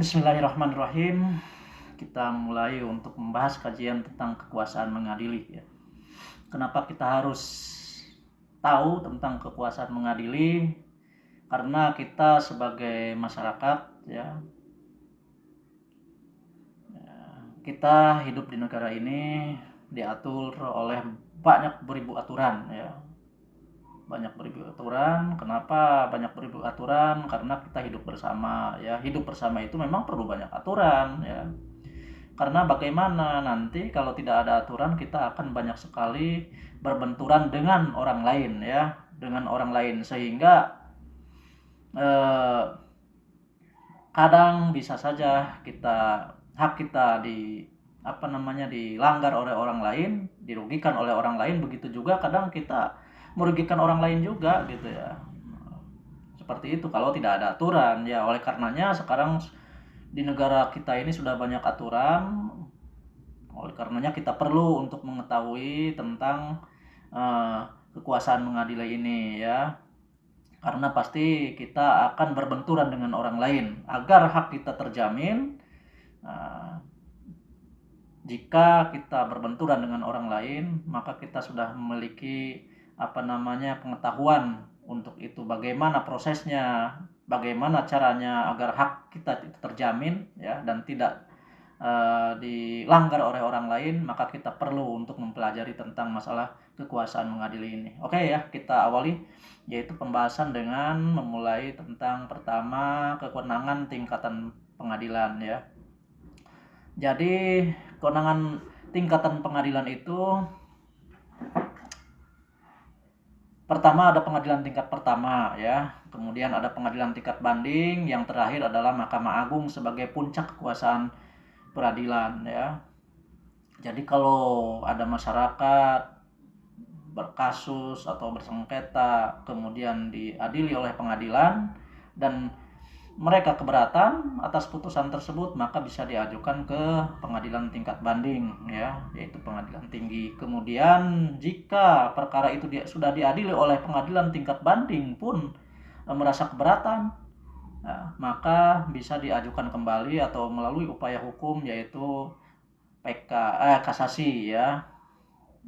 Bismillahirrahmanirrahim. Kita mulai untuk membahas kajian tentang kekuasaan mengadili ya. Kenapa kita harus tahu tentang kekuasaan mengadili? Karena kita sebagai masyarakat ya, kita hidup di negara ini diatur oleh banyak beribu aturan ya. Banyak beribu aturan. Kenapa banyak beribu aturan? Karena kita hidup bersama ya. Hidup bersama itu memang perlu banyak aturan ya. Karena bagaimana nanti kalau tidak ada aturan, kita akan banyak sekali berbenturan dengan orang lain ya, dengan orang lain, sehingga kadang bisa saja hak kita dilanggar oleh orang lain, dirugikan oleh orang lain. Begitu juga kadang kita merugikan orang lain juga gitu ya. Seperti itu kalau tidak ada aturan ya. Oleh karenanya sekarang di negara kita ini sudah banyak aturan. Oleh karenanya kita perlu untuk mengetahui tentang kekuasaan mengadili ini ya. Karena pasti kita akan berbenturan dengan orang lain. Agar hak kita terjamin, jika kita berbenturan dengan orang lain, maka kita sudah memiliki pengetahuan untuk itu, bagaimana prosesnya, bagaimana caranya agar hak kita itu terjamin ya, dan tidak dilanggar oleh orang lain. Maka kita perlu untuk mempelajari tentang masalah kekuasaan mengadili ini. Oke ya, kita awali yaitu pembahasan dengan memulai tentang pertama kewenangan tingkatan pengadilan ya. Jadi kewenangan tingkatan pengadilan itu pertama ada pengadilan tingkat pertama ya, kemudian ada pengadilan tingkat banding, yang terakhir adalah Mahkamah Agung sebagai puncak kekuasaan peradilan ya. Jadi kalau ada masyarakat berkasus atau bersengketa kemudian diadili oleh pengadilan dan mereka keberatan atas putusan tersebut, maka bisa diajukan ke pengadilan tingkat banding ya, yaitu pengadilan tinggi. Kemudian jika perkara itu sudah diadili oleh pengadilan tingkat banding pun merasa keberatan, maka bisa diajukan kembali atau melalui upaya hukum, yaitu kasasi ya,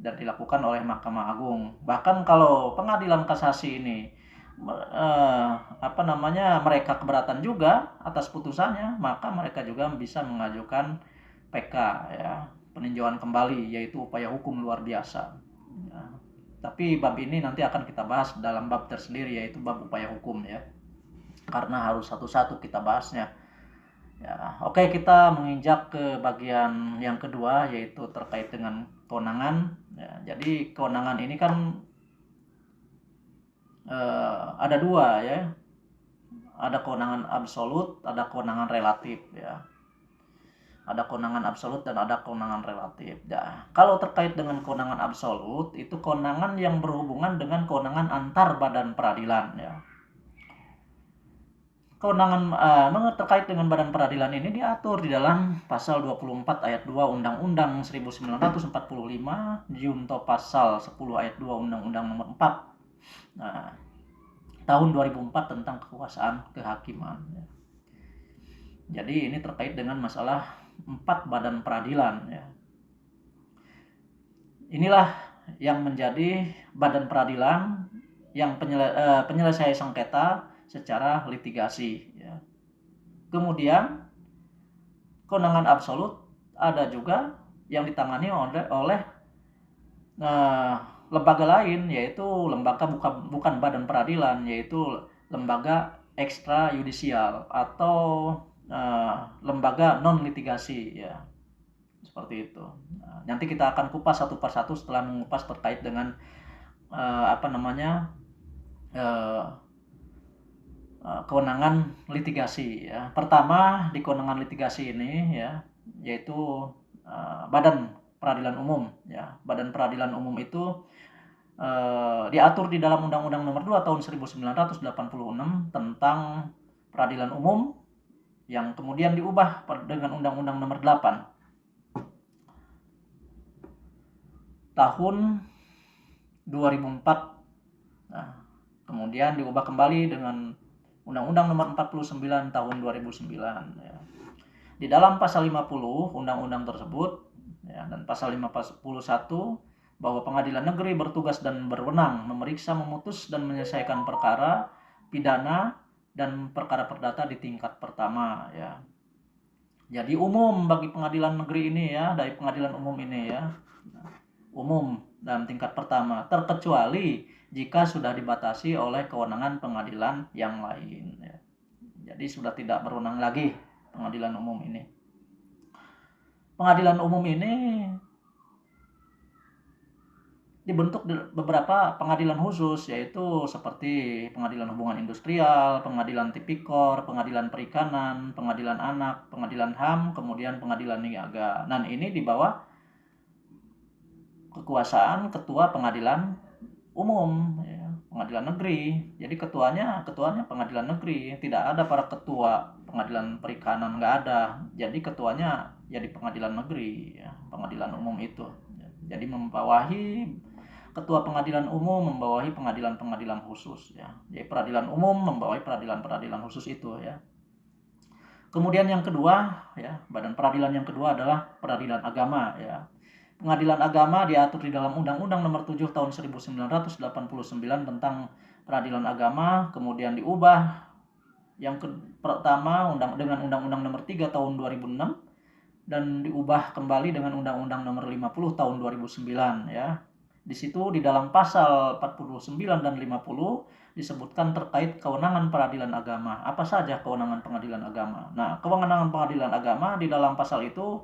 dan dilakukan oleh Mahkamah Agung. Bahkan kalau pengadilan kasasi ini mereka keberatan juga atas putusannya, maka mereka juga bisa mengajukan PK ya, peninjauan kembali, yaitu upaya hukum luar biasa ya. Tapi bab ini nanti akan kita bahas dalam bab tersendiri, yaitu bab upaya hukum ya, karena harus satu-satu kita bahasnya ya. Oke, kita menginjak ke bagian yang kedua, yaitu terkait dengan kewenangan ya. Jadi kewenangan ini kan ada dua ya, ada kewenangan absolut, ada kewenangan relatif ya. Ada kewenangan absolut dan ada kewenangan relatif ya. Kalau terkait dengan kewenangan absolut, itu kewenangan yang berhubungan dengan kewenangan antar badan peradilan ya. Kewenangan terkait dengan badan peradilan ini diatur di dalam pasal 24 ayat 2 Undang-Undang 1945, junto pasal 10 ayat 2 Undang-Undang nomor 4 tahun 2004 tentang kekuasaan kehakiman ya. Jadi ini terkait dengan masalah 4 badan peradilan ya. Inilah yang menjadi badan peradilan yang penyelesaian sengketa secara litigasi ya. Kemudian kewenangan absolut ada juga yang ditangani oleh lembaga lain, yaitu lembaga bukan badan peradilan, yaitu lembaga ekstra yudisial atau lembaga non litigasi ya, seperti itu. Nanti kita akan kupas satu persatu setelah mengupas terkait dengan kewenangan litigasi ya. Pertama di kewenangan litigasi ini ya, yaitu badan peradilan umum ya. Badan peradilan umum itu diatur di dalam Undang-Undang Nomor 2 Tahun 1986 tentang peradilan umum, yang kemudian diubah dengan Undang-Undang Nomor 8 Tahun 2004. Nah, kemudian diubah kembali dengan Undang-Undang Nomor 49 Tahun 2009 ya. Di dalam pasal 50 undang-undang tersebut ya, dan pasal 51 bahwa pengadilan negeri bertugas dan berwenang memeriksa, memutus dan menyelesaikan perkara pidana dan perkara perdata di tingkat pertama ya. Jadi umum bagi pengadilan negeri ini ya, dari pengadilan umum ini ya. Umum dalam tingkat pertama, terkecuali jika sudah dibatasi oleh kewenangan pengadilan yang lain ya. Jadi sudah tidak berwenang lagi pengadilan umum ini. Pengadilan umum ini dibentuk beberapa pengadilan khusus, yaitu seperti pengadilan hubungan industrial, pengadilan tipikor, pengadilan perikanan, pengadilan anak, pengadilan HAM, kemudian pengadilan niaga. Dan ini di bawah kekuasaan ketua pengadilan umum ya, pengadilan negeri. Jadi ketuanya pengadilan negeri, tidak ada para ketua pengadilan perikanan, nggak ada. Jadi ketuanya jadi pengadilan negeri ya, pengadilan umum itu. Jadi membawahi ketua pengadilan umum, membawahi pengadilan-pengadilan khusus ya. Jadi peradilan umum membawahi peradilan-peradilan khusus itu ya. Kemudian yang kedua ya, badan peradilan yang kedua adalah peradilan agama ya. Pengadilan agama diatur di dalam Undang-Undang Nomor 7 Tahun 1989 tentang peradilan agama, kemudian diubah yang pertama dengan Undang-Undang Nomor 3 Tahun 2006 dan diubah kembali dengan Undang-Undang Nomor 50 Tahun 2009 ya. Di situ di dalam pasal 49 dan 50 disebutkan terkait kewenangan peradilan agama. Apa saja kewenangan pengadilan agama? Nah, kewenangan pengadilan agama di dalam pasal itu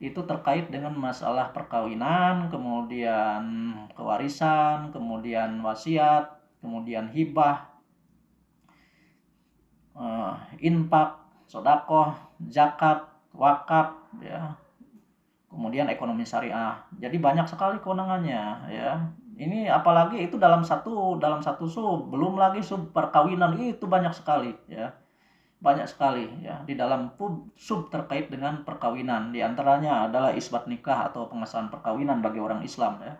terkait dengan masalah perkawinan, kemudian kewarisan, kemudian wasiat, kemudian hibah, infak, sodakoh, zakat, wakaf, ya, kemudian ekonomi syariah. Jadi banyak sekali kewenangannya, ya. Ini apalagi itu dalam satu sub, belum lagi sub perkawinan itu banyak sekali, ya. Banyak sekali ya di dalam sub terkait dengan perkawinan. Di antaranya adalah isbat nikah atau pengesahan perkawinan bagi orang Islam ya.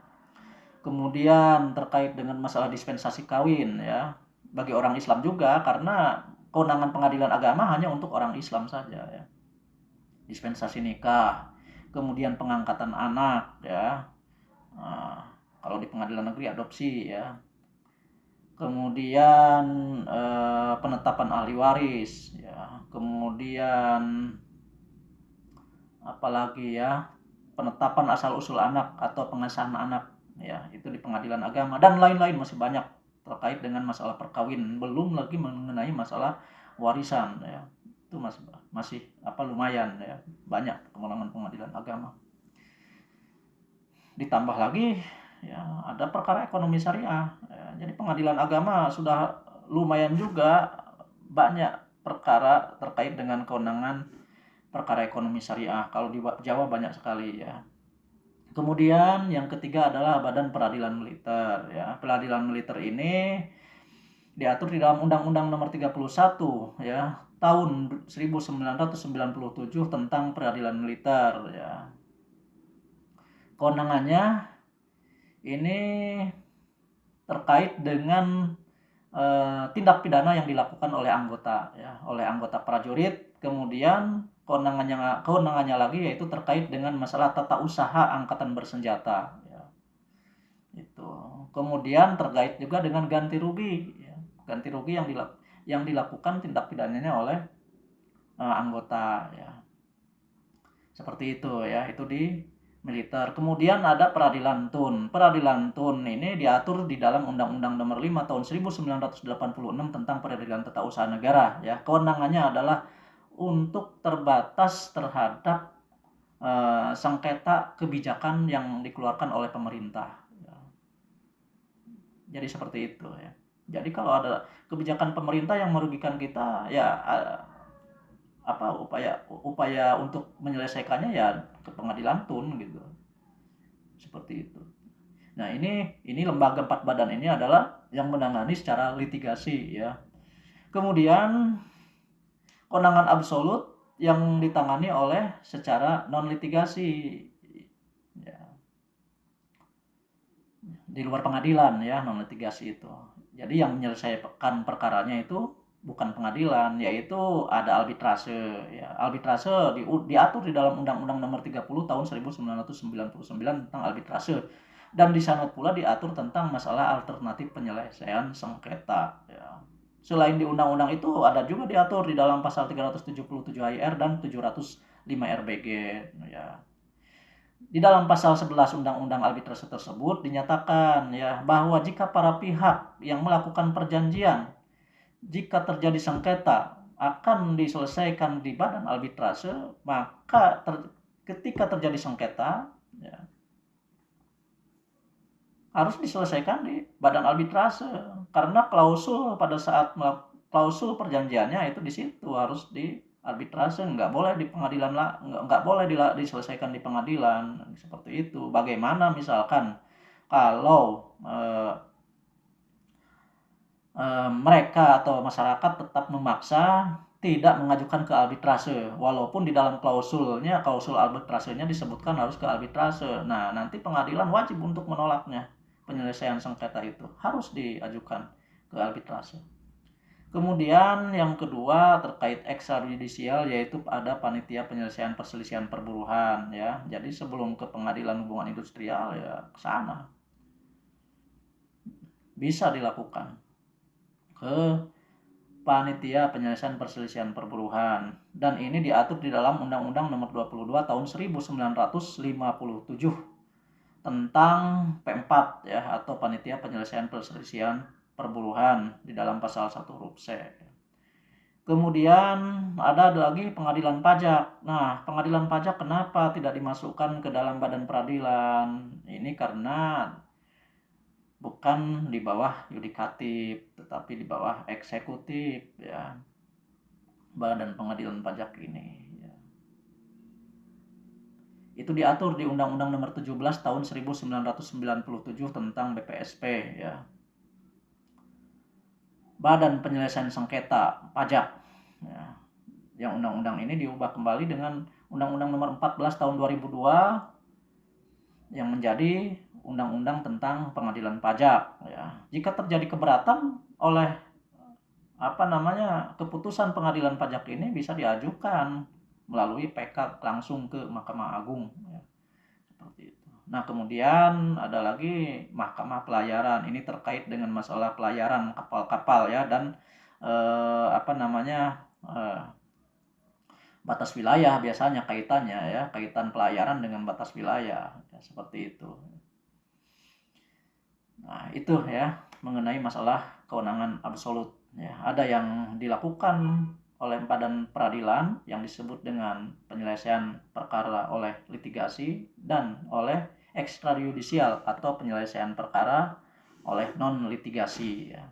Kemudian terkait dengan masalah dispensasi kawin ya bagi orang Islam juga, karena kewenangan pengadilan agama hanya untuk orang Islam saja ya. Dispensasi nikah, kemudian pengangkatan anak ya. Nah, kalau di pengadilan negeri adopsi ya. Kemudian penetapan ahli waris ya, kemudian apalagi ya, penetapan asal usul anak atau pengesahan anak ya, itu di pengadilan agama, dan lain-lain masih banyak terkait dengan masalah perkawinan, belum lagi mengenai masalah warisan ya, itu masih lumayan ya, banyak kewenangan pengadilan agama. Ditambah lagi ya ada perkara ekonomi syariah ya. Jadi pengadilan agama sudah lumayan juga banyak perkara terkait dengan kewenangan perkara ekonomi syariah. Kalau di Jawa banyak sekali ya. Kemudian yang ketiga adalah Badan Peradilan Militer ya. Peradilan militer ini diatur di dalam Undang-Undang Nomor 31 ya tahun 1997 tentang peradilan militer ya. Kewenangannya ini terkait dengan tindak pidana yang dilakukan oleh anggota prajurit. Kemudian kewenangannya lagi yaitu terkait dengan masalah tata usaha angkatan bersenjata ya. Itu. Kemudian terkait juga dengan ganti rugi ya. Ganti rugi yang dilakukan tindak pidananya oleh anggota ya. Seperti itu ya, itu di militer. Kemudian ada peradilan tun. Peradilan tun ini diatur di dalam Undang-Undang Nomor 5 Tahun 1986 tentang Peradilan Tata Usaha Negara ya. Kewenangannya adalah untuk terbatas terhadap sengketa kebijakan yang dikeluarkan oleh pemerintah ya. Jadi seperti itu ya. Jadi kalau ada kebijakan pemerintah yang merugikan kita ya upaya untuk menyelesaikannya ya ke pengadilan tun gitu, seperti itu. Nah ini lembaga 4 badan ini adalah yang menangani secara litigasi ya. Kemudian kewenangan absolut yang ditangani oleh secara non litigasi ya, di luar pengadilan ya, non litigasi itu. Jadi yang menyelesaikan perkaranya itu bukan pengadilan, yaitu ada arbitrase. Ya, arbitrase diatur di dalam Undang-Undang Nomor 30 Tahun 1999 tentang arbitrase. Dan di sana pula diatur tentang masalah alternatif penyelesaian sengketa. Ya. Selain di undang-undang itu ada juga diatur di dalam pasal 377 AIR dan 705 RBG. Ya. Di dalam pasal 11 Undang-Undang Arbitrase tersebut dinyatakan ya bahwa jika para pihak yang melakukan perjanjian, jika terjadi sengketa akan diselesaikan di badan arbitrase, maka ketika terjadi sengketa ya, harus diselesaikan di badan arbitrase, karena klausul pada saat klausul perjanjiannya itu di situ harus di arbitrase, nggak boleh di pengadilan lah, nggak boleh diselesaikan di pengadilan seperti itu. Bagaimana misalkan kalau mereka atau masyarakat tetap memaksa tidak mengajukan ke arbitrase, walaupun di dalam klausul arbitrasenya disebutkan harus ke arbitrase. Nah, nanti pengadilan wajib untuk menolaknya. Penyelesaian sengketa itu harus diajukan ke arbitrase. Kemudian yang kedua terkait ekstradisial, yaitu ada panitia penyelesaian perselisihan perburuhan ya. Jadi sebelum ke pengadilan hubungan industrial ya ke sana bisa dilakukan ke panitia penyelesaian perselisihan perburuhan, dan ini diatur di dalam Undang-Undang Nomor 22 Tahun 1957 tentang P4 ya, atau panitia penyelesaian perselisihan perburuhan di dalam pasal 1 huruf C. Kemudian ada lagi pengadilan pajak. Nah, pengadilan pajak kenapa tidak dimasukkan ke dalam badan peradilan? Ini karena bukan di bawah yudikatif, tetapi di bawah eksekutif ya, badan pengadilan pajak ini ya. Itu diatur di Undang-Undang Nomor 17 Tahun 1997 tentang BPSP ya, Badan Penyelesaian Sengketa Pajak ya. Yang undang-undang ini diubah kembali dengan Undang-Undang Nomor 14 Tahun 2002 yang menjadi undang-undang tentang pengadilan pajak ya. Jika terjadi keberatan oleh keputusan pengadilan pajak ini, bisa diajukan melalui PK langsung ke Mahkamah Agung ya. Seperti itu. Nah, kemudian ada lagi Mahkamah Pelayaran. Ini terkait dengan masalah pelayaran kapal-kapal ya, dan batas wilayah biasanya kaitannya ya, kaitan pelayaran dengan batas wilayah ya, seperti itu. Nah, itu ya mengenai masalah kewenangan absolut ya. Ada yang dilakukan oleh badan peradilan yang disebut dengan penyelesaian perkara oleh litigasi, dan oleh ekstradisial atau penyelesaian perkara oleh non litigasi ya.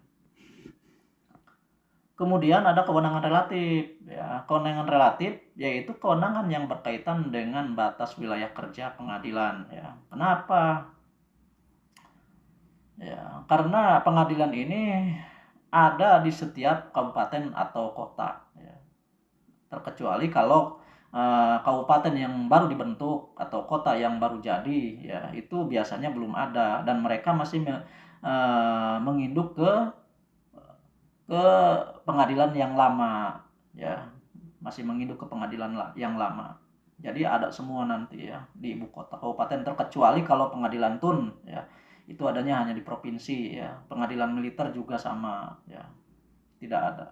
Kemudian ada kewenangan relatif ya. Kewenangan relatif yaitu kewenangan yang berkaitan dengan batas wilayah kerja pengadilan ya. Kenapa? Ya, karena pengadilan ini ada di setiap kabupaten atau kota ya. Terkecuali kalau kabupaten yang baru dibentuk atau kota yang baru jadi ya, itu biasanya belum ada, dan mereka masih menginduk ke pengadilan yang lama ya, masih menginduk ke pengadilan yang lama. Jadi ada semua nanti ya di ibu kota kabupaten, terkecuali kalau pengadilan tun ya, itu adanya hanya di provinsi ya. Pengadilan militer juga sama ya, tidak ada.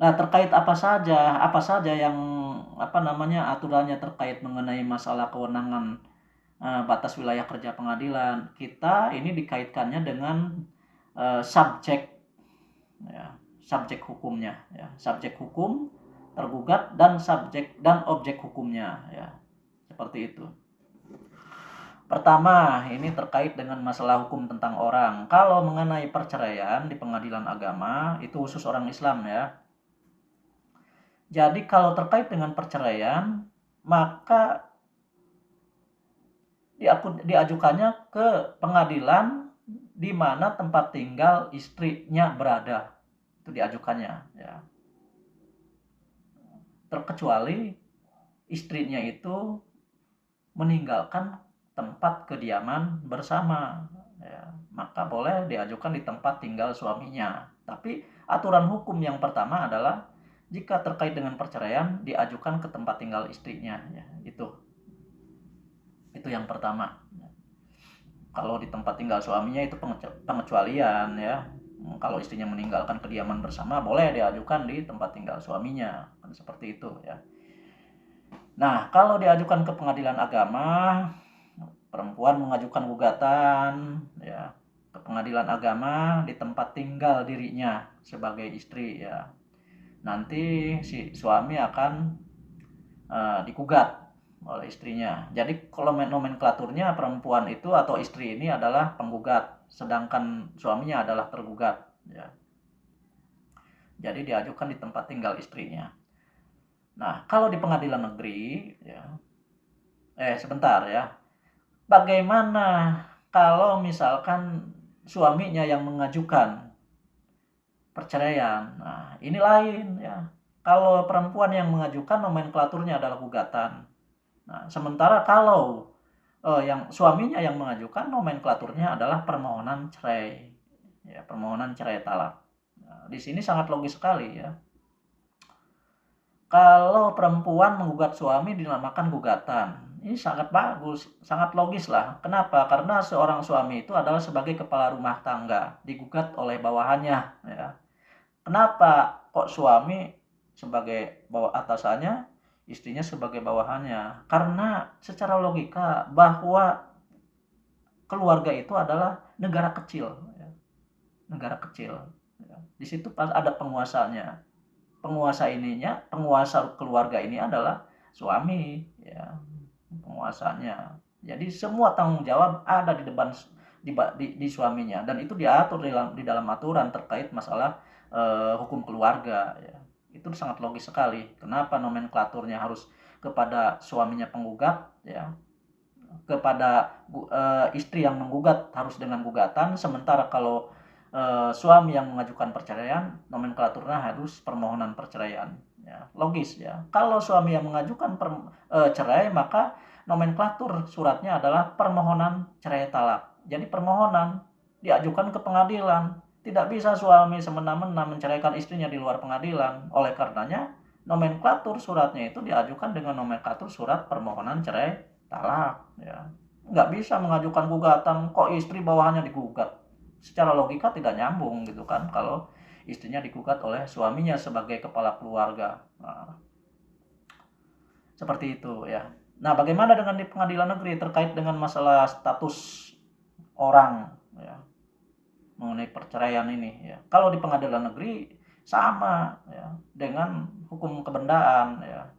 Nah, terkait apa saja yang aturannya terkait mengenai masalah kewenangan batas wilayah kerja pengadilan, kita ini dikaitkannya dengan subjek ya, subjek hukumnya ya, subjek hukum tergugat dan subjek dan objek hukumnya ya, seperti itu. Pertama, ini terkait dengan masalah hukum tentang orang. Kalau mengenai perceraian di pengadilan agama, itu khusus orang Islam ya. Jadi kalau terkait dengan perceraian, maka diajukannya ke pengadilan di mana tempat tinggal istrinya berada. Itu diajukannya ya. Terkecuali istrinya itu meninggalkan tempat kediaman bersama ya, maka boleh diajukan di tempat tinggal suaminya. Tapi aturan hukum yang pertama adalah jika terkait dengan perceraian diajukan ke tempat tinggal istrinya, ya, itu yang pertama. Kalau di tempat tinggal suaminya itu pengecualian, ya. Kalau istrinya meninggalkan kediaman bersama boleh diajukan di tempat tinggal suaminya, kan seperti itu, ya. Nah, kalau diajukan ke pengadilan agama, perempuan mengajukan gugatan, ya, ke pengadilan agama di tempat tinggal dirinya sebagai istri, ya. Nanti si suami akan digugat oleh istrinya. Jadi kalau nomenklaturnya perempuan itu atau istri ini adalah penggugat, sedangkan suaminya adalah tergugat, ya. Jadi diajukan di tempat tinggal istrinya. Nah, kalau di pengadilan negeri, ya, sebentar, ya. Bagaimana kalau misalkan suaminya yang mengajukan perceraian? Nah, ini lain, ya. Kalau perempuan yang mengajukan, nomenklaturnya adalah gugatan. Nah, sementara kalau yang suaminya yang mengajukan, nomenklaturnya adalah permohonan cerai, ya, permohonan cerai talak. Nah, di sini sangat logis sekali, ya. Kalau perempuan menggugat suami dinamakan gugatan. Ini sangat bagus, sangat logis lah. Kenapa? Karena seorang suami itu adalah sebagai kepala rumah tangga, digugat oleh bawahannya, ya. Kenapa kok suami sebagai bawah atasannya, istrinya sebagai bawahannya? Karena secara logika bahwa keluarga itu adalah negara kecil, ya. Negara kecil, ya. Di situ pas ada penguasanya. Penguasa keluarga ini adalah suami, ya, penguasanya. Jadi semua tanggung jawab ada di depan di suaminya, dan itu diatur di dalam aturan terkait masalah hukum keluarga, ya. Itu sangat logis sekali. Kenapa nomenklaturnya harus kepada suaminya penggugat, ya, kepada istri yang menggugat harus dengan gugatan, sementara kalau suami yang mengajukan perceraian, nomenklaturnya harus permohonan perceraian, ya. Logis, ya. Kalau suami yang mengajukan cerai, maka nomenklatur suratnya adalah permohonan cerai talak. Jadi permohonan diajukan ke pengadilan. Tidak bisa suami semena-mena menceraikan istrinya di luar pengadilan. Oleh karenanya nomenklatur suratnya itu diajukan dengan nomenklatur surat permohonan cerai talak, ya. Nggak bisa mengajukan gugatan kok istri bawahannya digugat. Secara logika tidak nyambung, gitu kan, kalau istrinya digugat oleh suaminya sebagai kepala keluarga. Nah, seperti itu, ya. Nah, bagaimana dengan di pengadilan negeri terkait dengan masalah status orang, ya, mengenai perceraian ini, ya. Kalau di pengadilan negeri sama, ya, dengan hukum kebendaan, ya.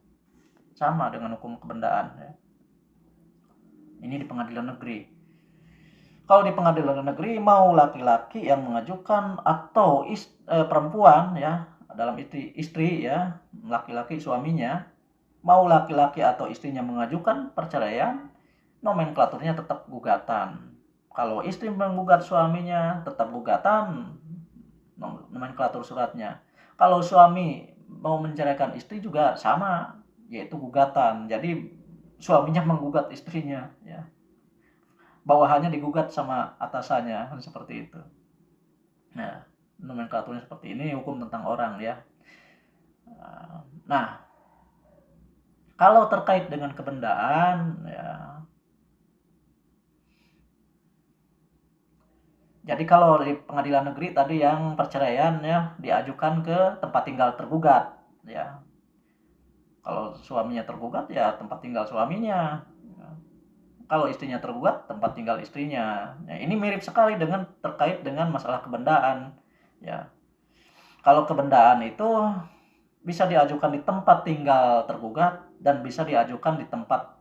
Sama dengan hukum kebendaan, ya. Ini di pengadilan negeri. Kalau di pengadilan negeri mau laki-laki yang mengajukan atau perempuan, ya, dalam istri, ya, laki-laki suaminya, mau laki-laki atau istrinya mengajukan perceraian, nomenklaturnya tetap gugatan. Kalau istri menggugat suaminya tetap gugatan, nomenklatur suratnya. Kalau suami mau menceraikan istri juga sama, yaitu gugatan. Jadi suaminya menggugat istrinya, ya. Bawahannya digugat sama atasannya, seperti itu. Nah, nomenklaturnya seperti ini, hukum tentang orang, ya. Nah, kalau terkait dengan kebendaan, ya. Jadi kalau di pengadilan negeri tadi yang perceraian, ya, diajukan ke tempat tinggal tergugat, ya. Kalau suaminya tergugat, ya tempat tinggal suaminya. Kalau istrinya tergugat, tempat tinggal istrinya. Ya, ini mirip sekali dengan terkait dengan masalah kebendaan, ya. Kalau kebendaan itu bisa diajukan di tempat tinggal tergugat dan bisa diajukan di tempat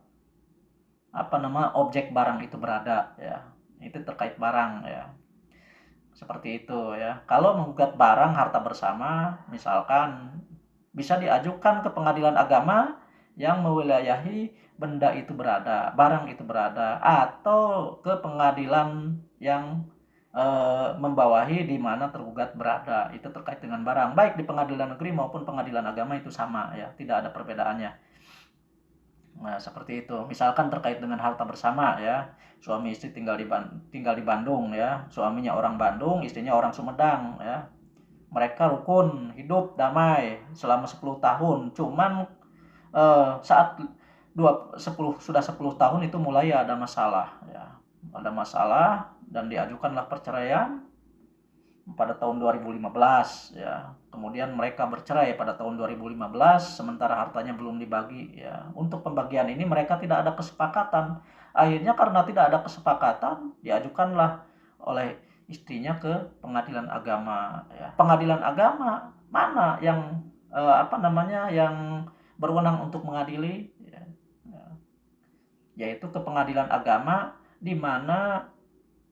objek barang itu berada, ya. Itu terkait barang, ya. Seperti itu, ya. Kalau menggugat barang harta bersama, misalkan bisa diajukan ke pengadilan agama yang mewilayahi benda itu berada, barang itu berada, atau ke pengadilan yang membawahi di mana tergugat berada. Itu terkait dengan barang. Baik di pengadilan negeri maupun pengadilan agama itu sama, ya, tidak ada perbedaannya. Nah, seperti itu. Misalkan terkait dengan harta bersama ya, suami istri tinggal di Bandung ya, suaminya orang Bandung, istrinya orang Sumedang ya. Mereka rukun, hidup damai selama 10 tahun. Cuman saat 10 tahun itu mulai ada masalah ya. Ada masalah dan diajukanlah perceraian pada tahun 2015 ya. Kemudian mereka bercerai pada tahun 2015 sementara hartanya belum dibagi ya. Untuk pembagian ini mereka tidak ada kesepakatan. Akhirnya karena tidak ada kesepakatan diajukanlah oleh istrinya ke pengadilan agama ya. Pengadilan agama mana yang yang berwenang untuk mengadili ya, yaitu ke pengadilan agama di mana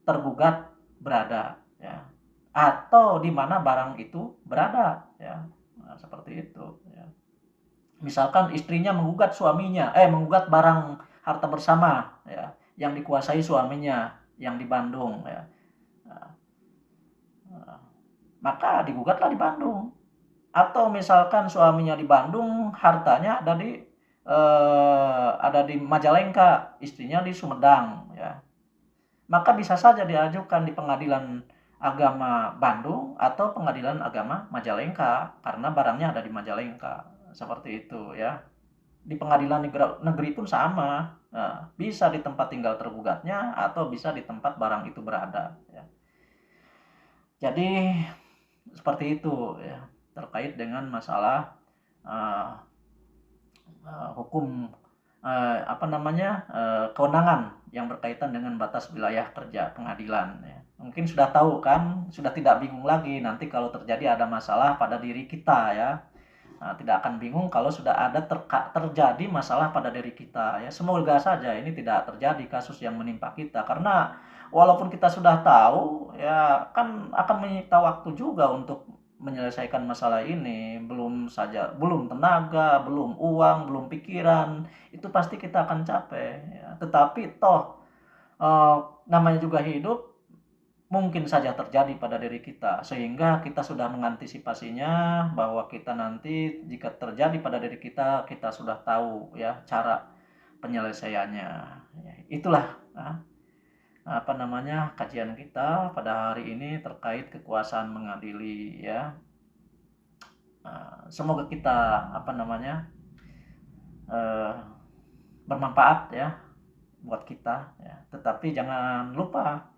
tergugat berada ya, atau di mana barang itu berada ya. Nah, seperti itu ya. Misalkan istrinya menggugat barang harta bersama ya yang dikuasai suaminya yang di Bandung ya. Nah, maka digugatlah di Bandung. Atau misalkan suaminya di Bandung, hartanya ada di Majalengka, istrinya di Sumedang ya. Maka bisa saja diajukan di Pengadilan Agama Bandung atau Pengadilan Agama Majalengka karena barangnya ada di Majalengka. Seperti itu ya. Di pengadilan negeri pun sama. Nah, bisa di tempat tinggal tergugatnya atau bisa di tempat barang itu berada ya. Jadi seperti itu ya terkait dengan masalah uh, hukum kewenangan yang berkaitan dengan batas wilayah kerja pengadilan ya. Mungkin sudah tahu kan, sudah tidak bingung lagi nanti kalau terjadi ada masalah pada diri kita ya. Nah, tidak akan bingung kalau sudah ada terjadi masalah pada diri kita ya. Semoga saja ini tidak terjadi kasus yang menimpa kita karena walaupun kita sudah tahu ya kan akan menyita waktu juga untuk menyelesaikan masalah ini, belum tenaga, belum uang, belum pikiran, itu pasti kita akan capek ya. Tetapi toh eh, namanya juga hidup, mungkin saja terjadi pada diri kita sehingga kita sudah mengantisipasinya bahwa kita nanti jika terjadi pada diri kita, kita sudah tahu ya cara penyelesaiannya ya. Itulah kajian kita pada hari ini terkait kekuasaan mengadili ya. Semoga kita uh, bermanfaat ya buat kita ya. Tetapi jangan lupa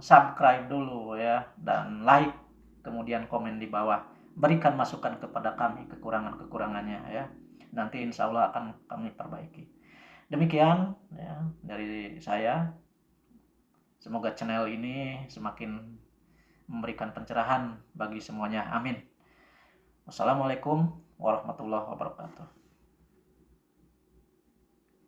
subscribe dulu ya dan like, kemudian komen di bawah, berikan masukan kepada kami kekurangan-kekurangannya ya. Nanti insya Allah akan kami perbaiki. Demikian ya dari saya. Semoga channel ini semakin memberikan pencerahan bagi semuanya. Amin. Wassalamualaikum warahmatullahi wabarakatuh.